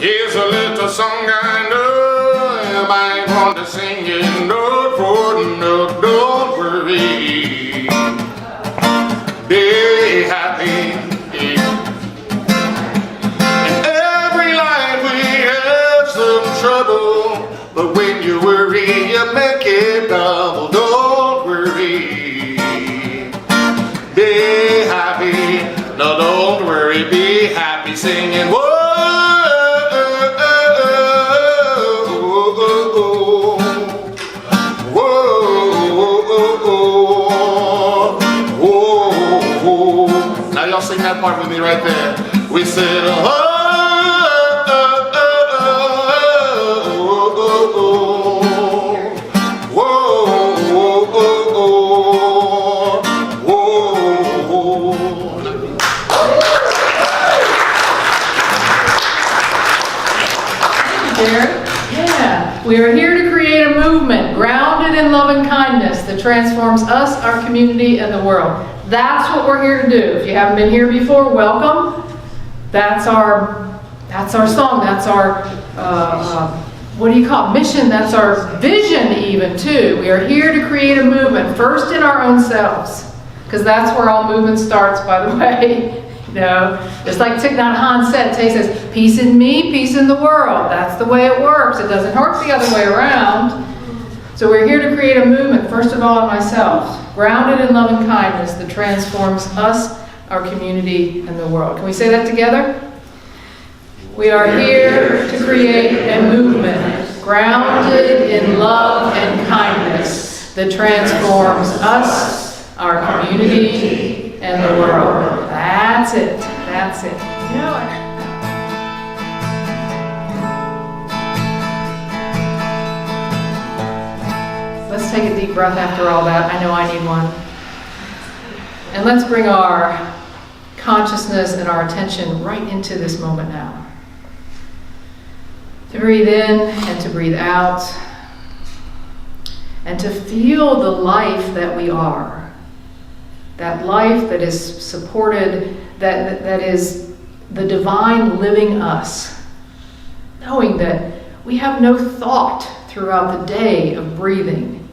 Here's a little song I know you might want to sing it note for note. Don't worry, be happy. In every life we have some trouble, but when you worry you make it double. Don't worry, be happy. No, don't worry, be happy. Singing whoa. Now y'all sing that part with me right there. We said, oh, oh, yeah, we are here to create a movement grounded in love and kindness that transforms us, our community, and the world. That's what we're here to do. If you haven't been here before, welcome. That's our song. That's our what do you call it? Mission. That's our vision, even too. We are here to create a movement first in our own selves, because that's where all movement starts. By the way. You know, just like Thich Nhat Hanh said, Tay says, peace in me, peace in the world. That's the way it works. It doesn't work the other way around. So we're here to create a movement, first of all in myself, grounded in love and kindness that transforms us, our community, and the world. Can we say that together? We are here to create a movement grounded in love and kindness that transforms us, our community, and the world. That's it. That's it. You know it. Let's take a deep breath after all that. I know I need one. And let's bring our consciousness and our attention right into this moment now. To breathe in and to breathe out. And to feel the life that we are. That life that is supported, that is the divine living us. Knowing that we have no thought throughout the day of breathing.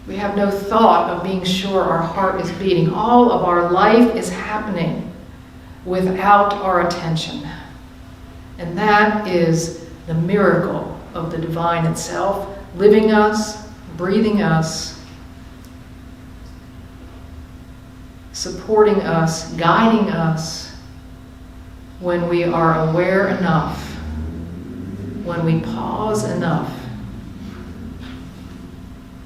We have no thought of being sure our heart is beating. All of our life is happening without our attention. And that is the miracle of the divine itself, living us, breathing us, supporting us, guiding us when we are aware enough, when we pause enough,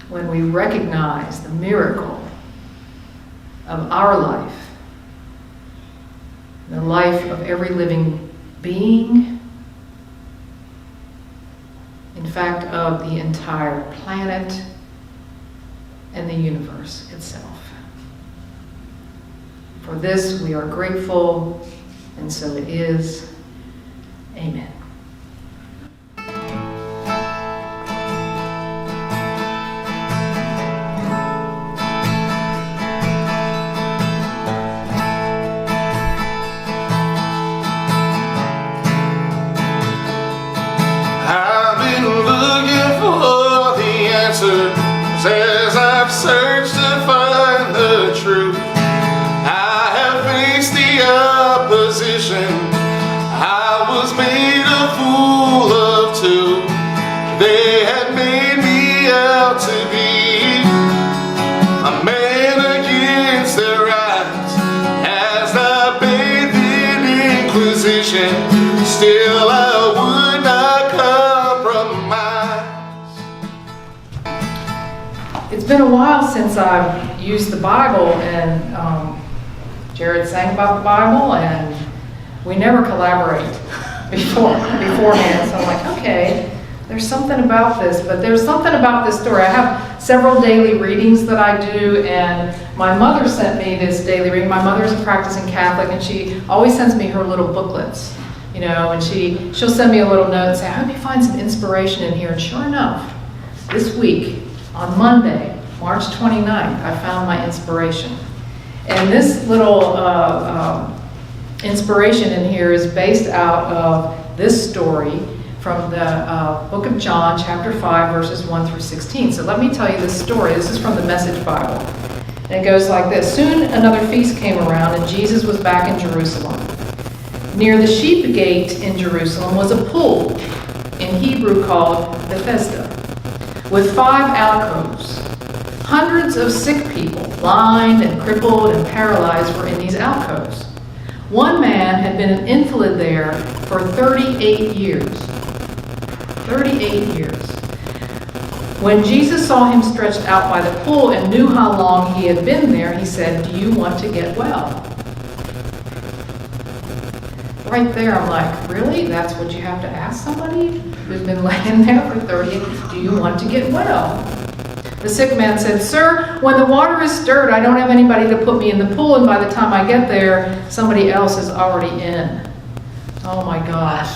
when we recognize the miracle of our life, the life of every living being, in fact, of the entire planet and the universe itself. For this we are grateful, and so it is. Amen. I've been looking for the answers as I've searched to find the truth. Opposition, I was made a fool of too. They had made me out to be a man against their rights. As I bathed in inquisition, still I would not compromise. It's been a while since I've used the Bible, and Jared sang about the Bible, and we never collaborate beforehand. So I'm like, okay, there's something about this, but there's something about this story. I have several daily readings that I do, and my mother sent me this daily reading. My mother's a practicing Catholic, and she always sends me her little booklets, you know, and she'll send me a little note and say, I hope you find some inspiration in here. And sure enough, this week, on Monday, March 29th, I found my inspiration. And this little inspiration in here is based out of this story from the book of John, chapter 5, verses 1 through 16. So let me tell you this story. This is from the Message Bible. And it goes like this. Soon another feast came around, and Jesus was back in Jerusalem. Near the sheep gate in Jerusalem was a pool, in Hebrew called Bethesda, with 5 alcoves. Hundreds of sick people, blind and crippled and paralyzed, were in these alcoves. One man had been an invalid there for 38 years. 38 years. When Jesus saw him stretched out by the pool and knew how long he had been there, he said, "Do you want to get well?" Right there, I'm like, really? That's what you have to ask somebody who's been laying there for 38? Do you want to get well? The sick man said, "Sir, when the water is stirred, I don't have anybody to put me in the pool, and by the time I get there, somebody else is already in." Oh my gosh.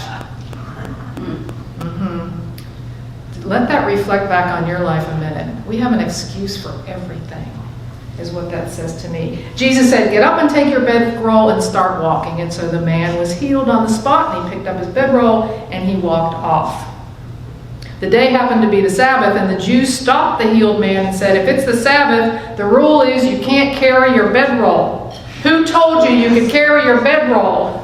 Let that reflect back on your life a minute. We have an excuse for everything, is what that says to me. Jesus said, "Get up and take your bedroll and start walking." And so the man was healed on the spot, and he picked up his bedroll and he walked off. The day happened to be the Sabbath, and the Jews stopped the healed man and said, "If it's the Sabbath, the rule is you can't carry your bedroll. Who told you you could carry your bedroll?"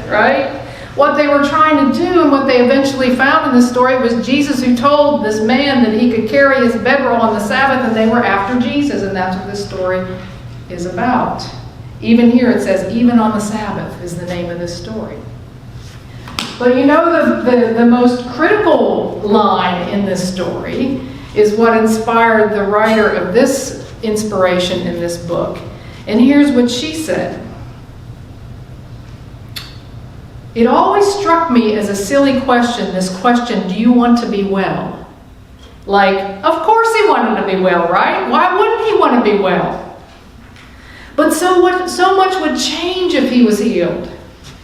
Right? What they were trying to do, and what they eventually found in this story, was Jesus who told this man that he could carry his bedroll on the Sabbath, and they were after Jesus, and that's what this story is about. Even here it says, even on the Sabbath is the name of this story. But you know, the most critical line in this story is what inspired the writer of this inspiration in this book. And here's what she said. "It always struck me as a silly question, this question, do you want to be well?" Like, of course he wanted to be well, right? Why wouldn't he want to be well? But so much would change if he was healed.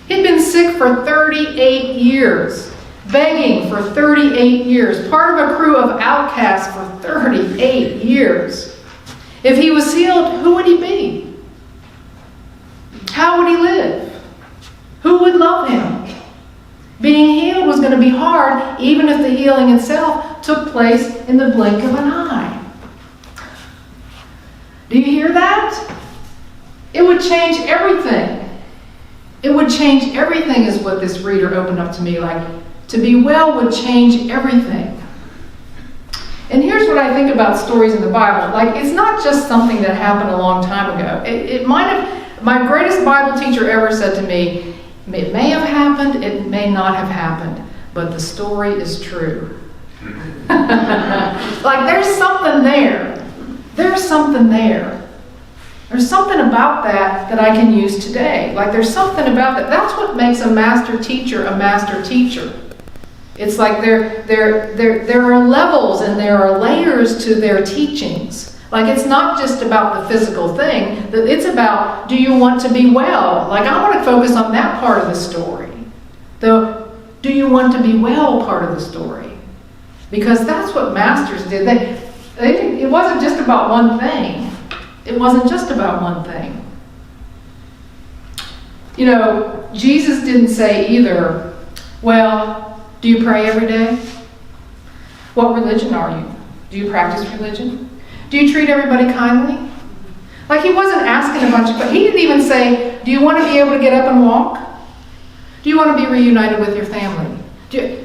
He'd been sick for 38 years, begging for 38 years, part of a crew of outcasts for 38 years. If he was healed, who would he be? How would he live? Who would love him? Being healed was going to be hard, even if the healing itself took place in the blink of an eye. Do you hear that? It would change everything. It would change everything, is what this reader opened up to me. Like, to be well would change everything. And here's what I think about stories in the Bible. Like, it's not just something that happened a long time ago. It might have, my greatest Bible teacher ever said to me, it may have happened, it may not have happened, but the story is true. Like, there's something there. There's something there. There's something about that I can use today. Like, there's something about that. That's what makes a master teacher a master teacher. It's like there are levels and there are layers to their teachings. Like, it's not just about the physical thing. It's about, do you want to be well? Like, I want to focus on that part of the story. The do you want to be well part of the story. Because that's what masters did. It wasn't just about one thing. It wasn't just about one thing. You know, Jesus didn't say either, well, do you pray every day? What religion are you? Do you practice religion? Do you treat everybody kindly? Like, he wasn't asking a bunch of, he didn't even say, do you want to be able to get up and walk? Do you want to be reunited with your family?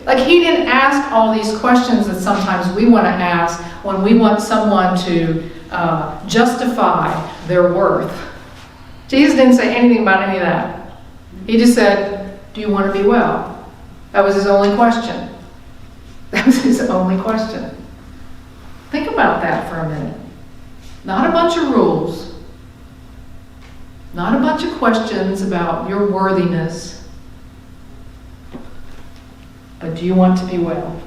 Like, he didn't ask all these questions that sometimes we want to ask when we want someone to justify their worth. Jesus didn't say anything about any of that. He just said, do you want to be well? That was his only question. That was his only question. Think about that for a minute. Not a bunch of rules. Not a bunch of questions about your worthiness. But do you want to be well?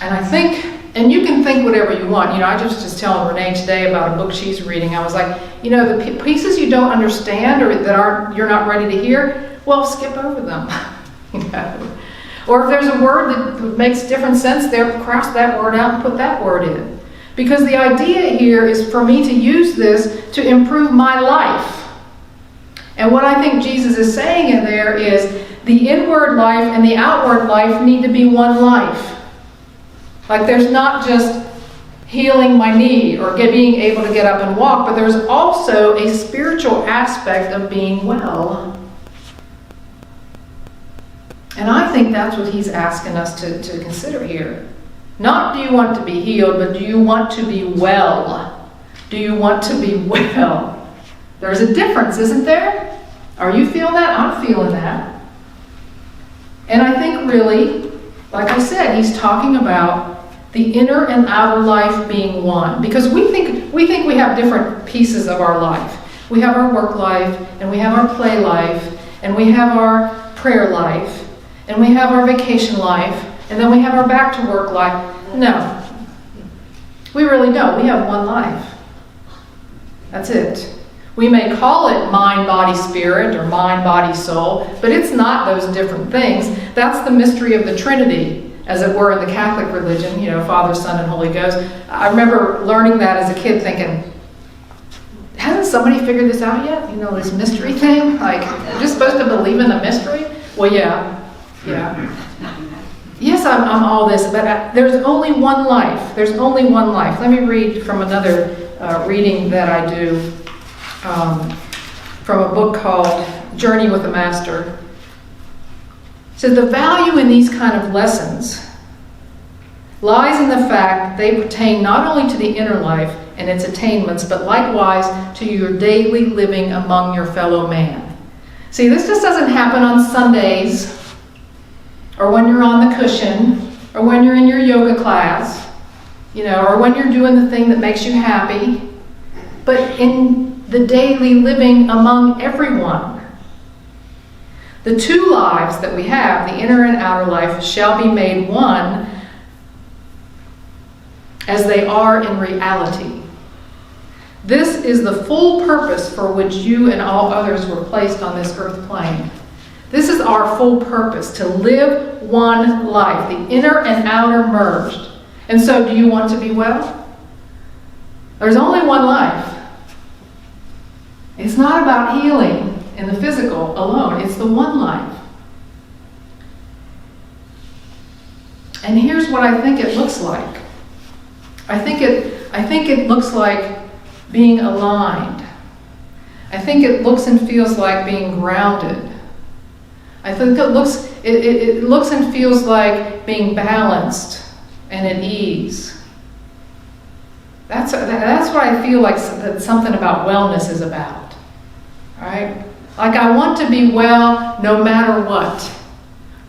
And I think, and you can think whatever you want. You know, I just telling Renee today about a book she's reading. I was like, you know, the pieces you don't understand or that you're not ready to hear, well, skip over them. You know? Or if there's a word that makes different sense there, cross that word out and put that word in. Because the idea here is for me to use this to improve my life. And what I think Jesus is saying in there is the inward life and the outward life need to be one life. Like there's not just healing my knee or being able to get up and walk, but there's also a spiritual aspect of being well. And I think that's what he's asking us to consider here. Not do you want to be healed, but do you want to be well? Do you want to be well? There's a difference, isn't there? Are you feeling that? I'm feeling that. And I think really, like I said, he's talking about the inner and outer life being one. Because we think we have different pieces of our life. We have our work life, and we have our play life, and we have our prayer life, and we have our vacation life, and then we have our back to work life. No. We really don't. We have one life. That's it. We may call it mind, body, spirit, or mind, body, soul, but it's not those different things. That's the mystery of the Trinity, as it were in the Catholic religion, Father, Son, and Holy Ghost. I remember learning that as a kid thinking, hasn't somebody figured this out yet? This mystery thing? Like, you're just supposed to believe in the mystery? Well, yeah. Yes, I'm all this, but there's only one life. There's only one life. Let me read from another reading that I do from a book called Journey with the Master. It says, the value in these kind of lessons lies in the fact that they pertain not only to the inner life and its attainments, but likewise to your daily living among your fellow man. See, this just doesn't happen on Sundays, or when you're on the cushion, or when you're in your yoga class, or when you're doing the thing that makes you happy, but in the daily living among everyone. The two lives that we have, the inner and outer life, shall be made one as they are in reality. This is the full purpose for which you and all others were placed on this earth plane. This is our full purpose, to live one life, the inner and outer merged. And so, do you want to be well? There's only one life. It's not about healing in the physical alone. It's the one life. And here's what I think it looks like. I think it looks like being aligned. I think it looks and feels like being grounded. I think it looks and feels like being balanced and at ease. That's what I feel like that something about wellness is about. All right? Like I want to be well no matter what.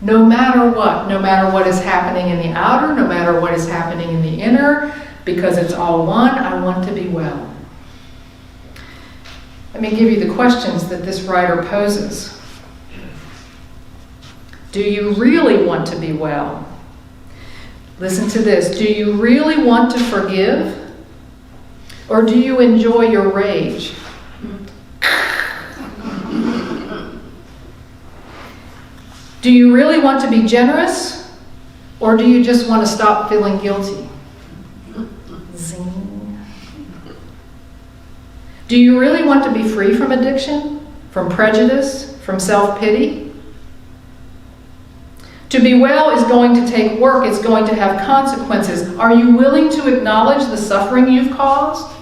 No matter what. No matter what is happening in the outer, no matter what is happening in the inner, because it's all one, I want to be well. Let me give you the questions that this writer poses. Do you really want to be well? Listen to this. Do you really want to forgive? Or do you enjoy your rage? Do you really want to be generous? Or do you just want to stop feeling guilty? Zing. Do you really want to be free from addiction, from prejudice, from self-pity? To be well is going to take work. It's going to have consequences. Are you willing to acknowledge the suffering you've caused?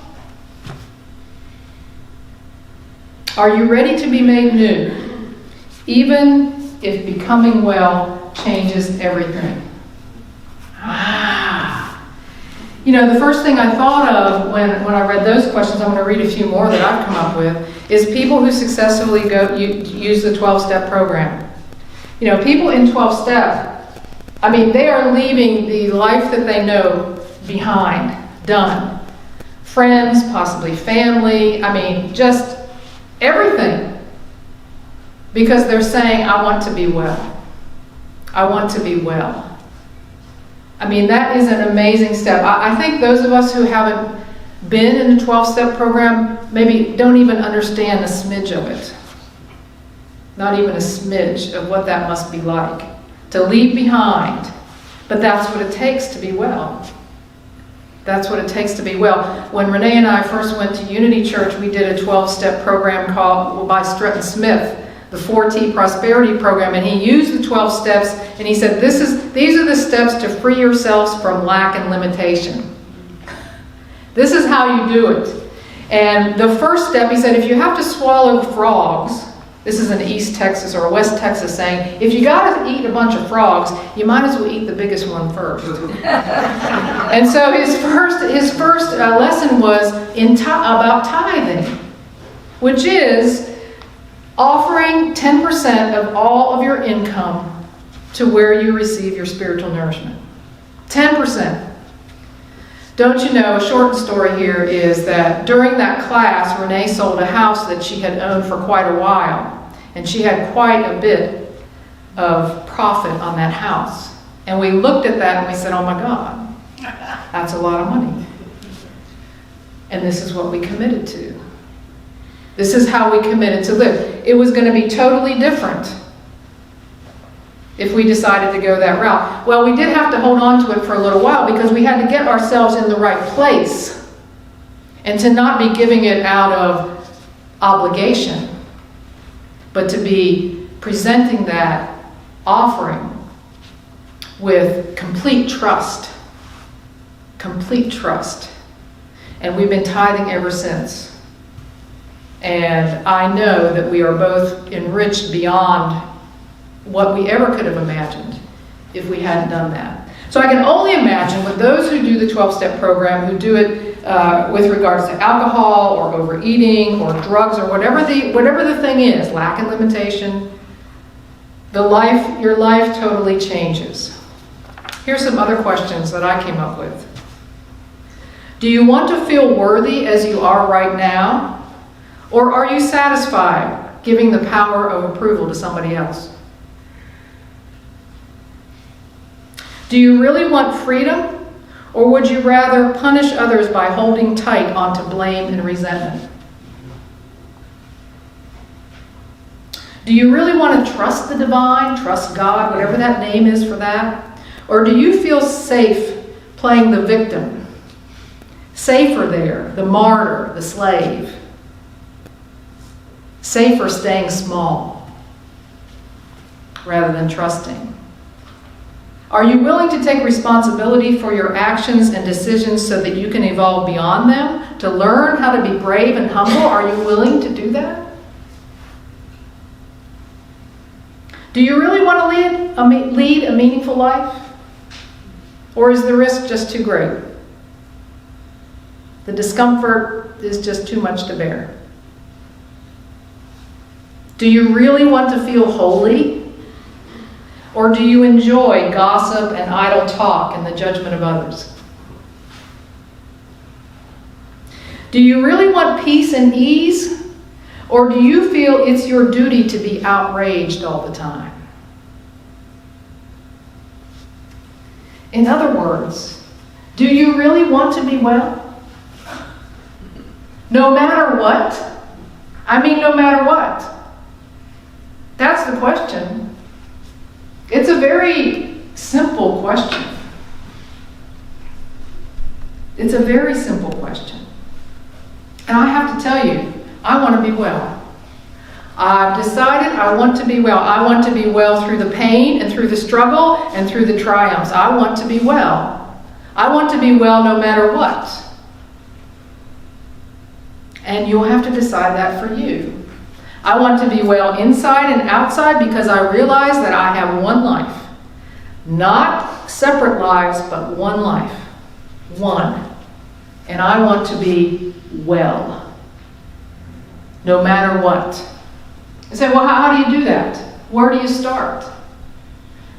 Are you ready to be made new, even if becoming well changes everything? The first thing I thought of when I read those questions, I'm going to read a few more that I've come up with, is people who successfully use the 12-step program. People in 12-step, they are leaving the life that they know behind, done. Friends, possibly family, just everything. Because they're saying, I want to be well. I want to be well. That is an amazing step. I think those of us who haven't been in the 12-step program maybe don't even understand a smidge of it. Not even a smidge of what that must be like. To leave behind. But that's what it takes to be well. That's what it takes to be well. When Renee and I first went to Unity Church, we did a 12-step program called by Stretton Smith, the 4T Prosperity Program, and he used the 12 steps, and he said, these are the steps to free yourselves from lack and limitation. This is how you do it. And the first step, he said, if you have to swallow frogs, this is an East Texas or a West Texas saying, if you got to eat a bunch of frogs, you might as well eat the biggest one first. And so his first lesson was about tithing, which is offering 10% of all of your income to where you receive your spiritual nourishment. 10%. Don't you know, a short story here is that during that class, Renee sold a house that she had owned for quite a while. And she had quite a bit of profit on that house. And we looked at that and we said, oh my God, that's a lot of money. And this is what we committed to. This is how we committed to live. It was going to be totally different if we decided to go that route. Well, we did have to hold on to it for a little while because we had to get ourselves in the right place and to not be giving it out of obligation, but to be presenting that offering with complete trust. Complete trust. And we've been tithing ever since. And I know that we are both enriched beyond what we ever could have imagined if we hadn't done that. So I can only imagine with those who do the 12-step program, who do it with regards to alcohol or overeating or drugs or whatever the thing is, lack and limitation, your life totally changes. Here's some other questions that I came up with. Do you want to feel worthy as you are right now? Or are you satisfied giving the power of approval to somebody else? Do you really want freedom? Or would you rather punish others by holding tight onto blame and resentment? Do you really want to trust the divine, trust God, whatever that name is for that? Or do you feel safe playing the victim? Safer there, the martyr, the slave. Safer staying small rather than trusting. Are you willing to take responsibility for your actions and decisions so that you can evolve beyond them? To learn how to be brave and humble? Are you willing to do that? Do you really want to lead a meaningful life? Or is the risk just too great? The discomfort is just too much to bear. Do you really want to feel holy? Or do you enjoy gossip and idle talk and the judgment of others? Do you really want peace and ease? Or do you feel it's your duty to be outraged all the time? In other words, do you really want to be well? No matter what? I mean, no matter what? That's the question. It's a very simple question. It's a very simple question. And I have to tell you, I want to be well. I've decided I want to be well. I want to be well through the pain and through the struggle and through the triumphs. I want to be well. I want to be well no matter what. And you'll have to decide that for you. I want to be well inside and outside because I realize that I have one life. Not separate lives, but one life. One. And I want to be well. No matter what. You say, well, how do you do that? Where do you start?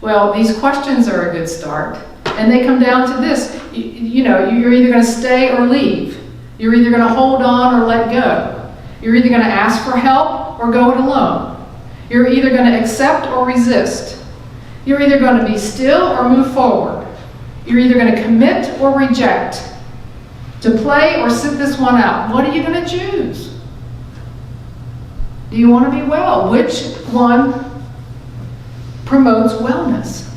Well, these questions are a good start. And they come down to this. You know, you're either going to stay or leave. You're either going to hold on or let go. You're either going to ask for help or go it alone. You're either going to accept or resist. You're either going to be still or move forward. You're either going to commit or reject. To play or sit this one out. What are you going to choose? Do you want to be well? Which one promotes wellness?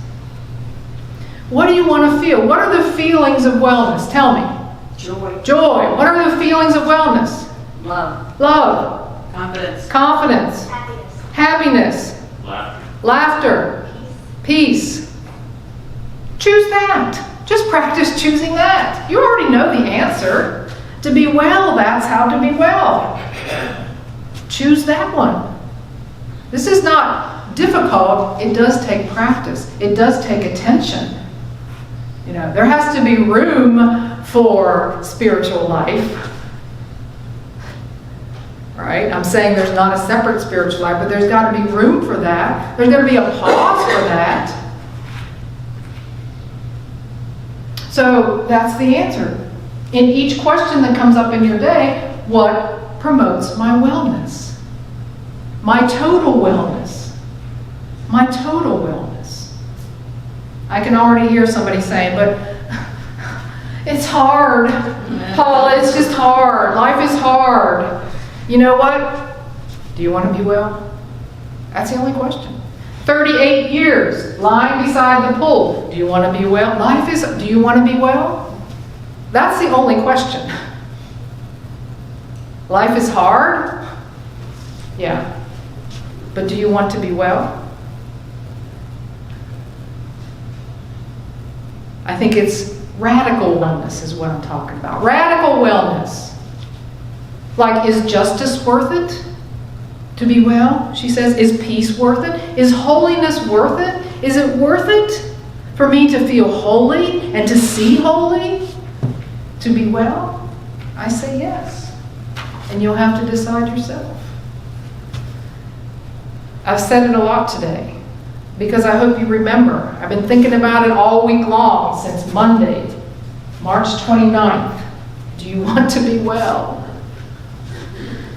What do you want to feel? What are the feelings of wellness? Tell me. Joy. Joy. What are the feelings of wellness? Love. Love. Confidence. Confidence. Happiness. Happiness. Laughter. Peace. Choose that. Just practice choosing that. You already know the answer. To be well, that's how to be well. Choose that one. This is not difficult. It does take practice. It does take attention. You know, there has to be room for spiritual life. Right? I'm saying there's not a separate spiritual life, but there's got to be room for that. There's got to be a pause for that. So that's the answer. In each question that comes up in your day, what promotes my wellness? My total wellness. My total wellness. I can already hear somebody saying, but it's hard, Paula, it's just hard. Life is hard. You know what? Do you want to be well? That's the only question. 38 years lying beside the pool. Do you want to be well? Do you want to be well? That's the only question. Life is hard? Yeah. But do you want to be well? I think it's radical wellness is what I'm talking about. Radical wellness. Like, is justice worth it to be well? She says, is peace worth it? Is holiness worth it? Is it worth it for me to feel holy and to see holy? To be well? I say yes. And you'll have to decide yourself. I've said it a lot today because I hope you remember. I've been thinking about it all week long since Monday, March 29th. Do you want to be well?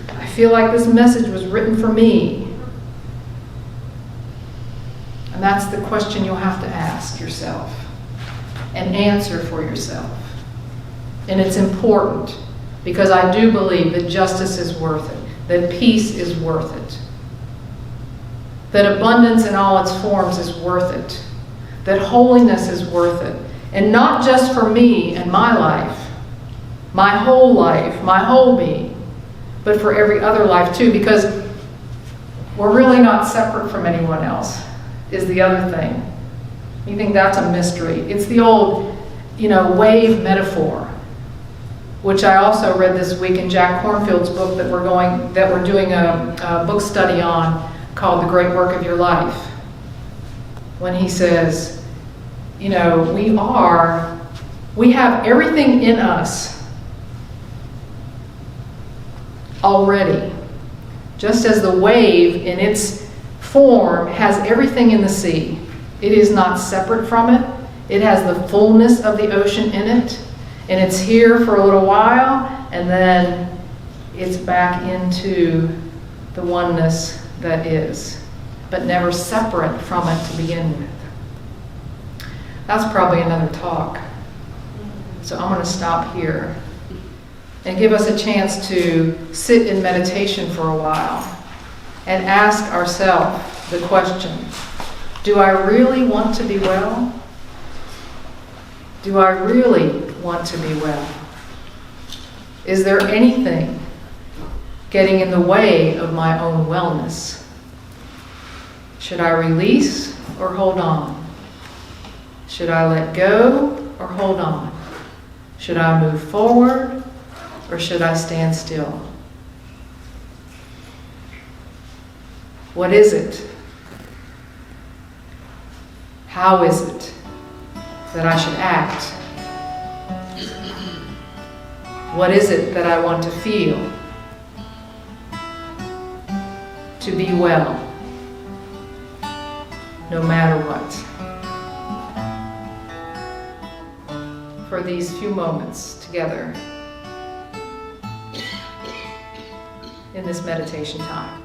I feel like this message was written for me. And that's the question you'll have to ask yourself and answer for yourself. And it's important because I do believe that justice is worth it, that peace is worth it, that abundance in all its forms is worth it, that holiness is worth it. And not just for me and my life, my whole being, but for every other life too, because we're really not separate from anyone else, is the other thing. You think that's a mystery. It's the old, wave metaphor, which I also read this week in Jack Kornfield's book that we're doing a book study on called The Great Work of Your Life. When he says, we have everything in us already. Just as the wave in its form has everything in the sea. It is not separate from it. It has the fullness of the ocean in it. And it's here for a little while, and then it's back into the oneness that is, but never separate from it to begin with. That's probably another talk. So I'm going to stop here and give us a chance to sit in meditation for a while and ask ourselves the question, do I really want to be well? Do I really want to be well? Is there anything getting in the way of my own wellness? Should I release or hold on? Should I let go or hold on? Should I move forward or should I stand still? What is it? How is it that I should act? What is it that I want to feel? To be well, no matter what. For these few moments together in this meditation time.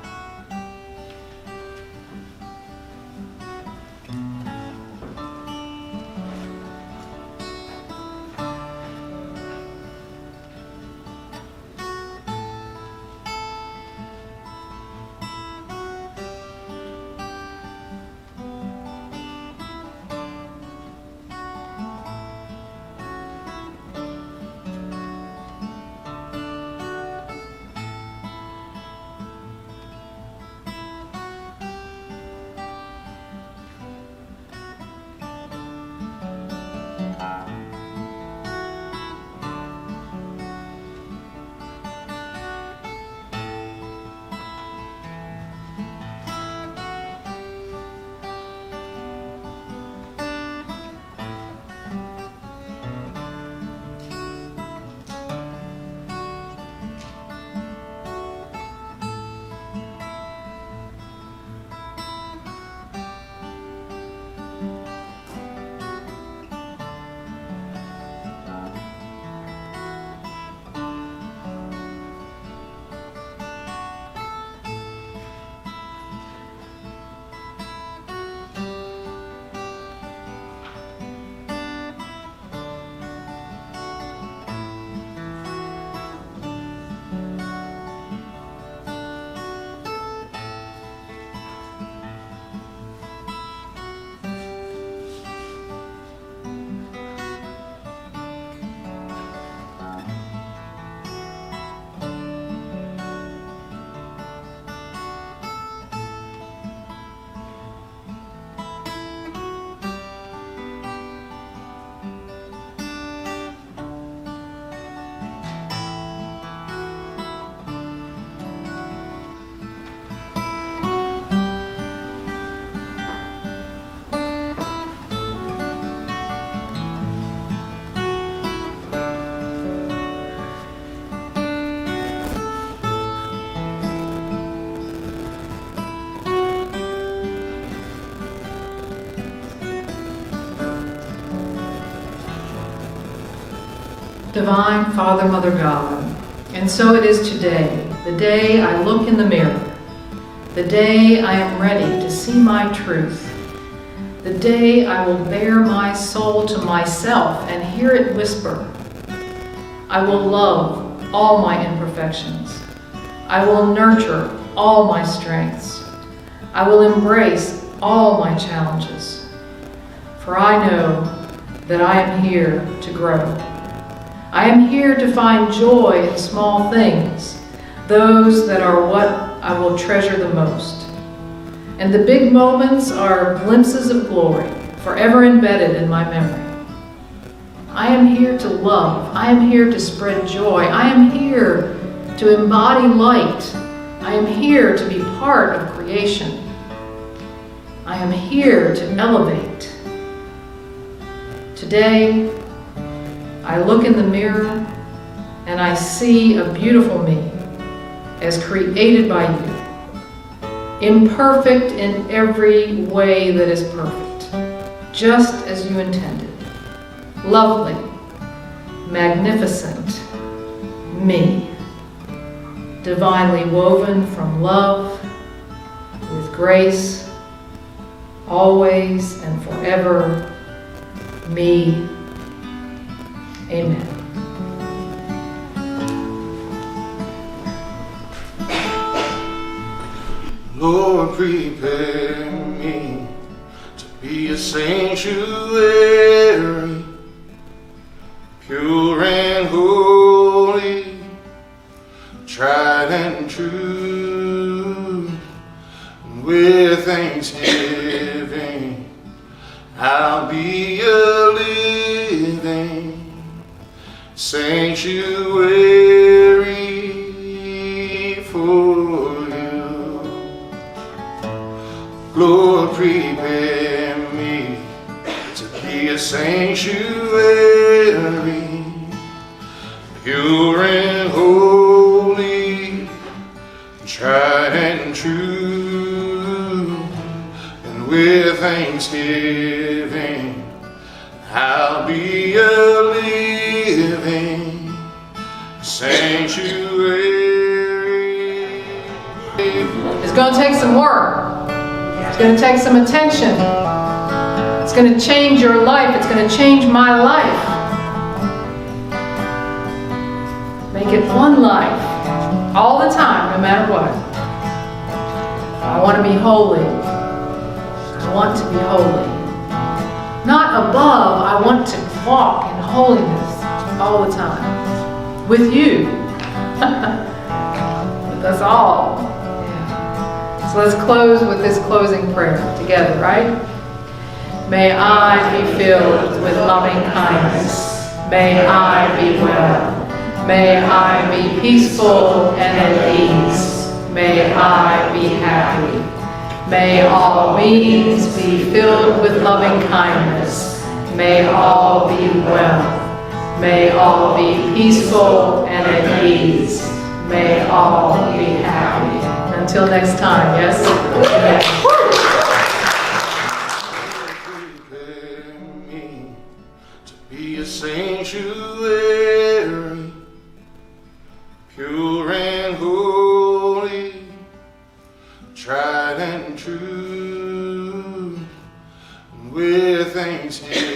Divine Father, Mother God, and so it is today, the day I look in the mirror, the day I am ready to see my truth, the day I will bare my soul to myself and hear it whisper. I will love all my imperfections. I will nurture all my strengths. I will embrace all my challenges. For I know that I am here to grow. I am here to find joy in small things, those that are what I will treasure the most. And the big moments are glimpses of glory, forever embedded in my memory. I am here to love. I am here to spread joy. I am here to embody light. I am here to be part of creation. I am here to elevate. Today, I look in the mirror and I see a beautiful me as created by you. Imperfect in every way that is perfect, just as you intended. Lovely, magnificent, me, divinely woven from love, with grace, always and forever, me. Amen. Lord, prepare me to be a sanctuary, pure and holy, tried and true. With thanksgiving, I'll be a living sanctuary for you. Lord, prepare me to be a sanctuary, pure and holy, tried and true. And with thanksgiving, I'll be a living sanctuary. It's going to take some work. It's going to take some attention. It's going to change your life. It's going to change my life. Make it one life, all the time, no matter what. I want to be holy. I want to be holy. Not above, I want to walk in holiness all the time. With you. With us all. Yeah. So let's close with this closing prayer together, right? May I be filled with loving kindness. May I be well. May I be peaceful and at ease. May I be happy. May all beings be filled with loving kindness. May all be well. May all be peaceful and at ease. May all be happy. Until next time, yes? Yes. Prepare me to be a sanctuary, pure and holy, tried and true. With thanksgiving,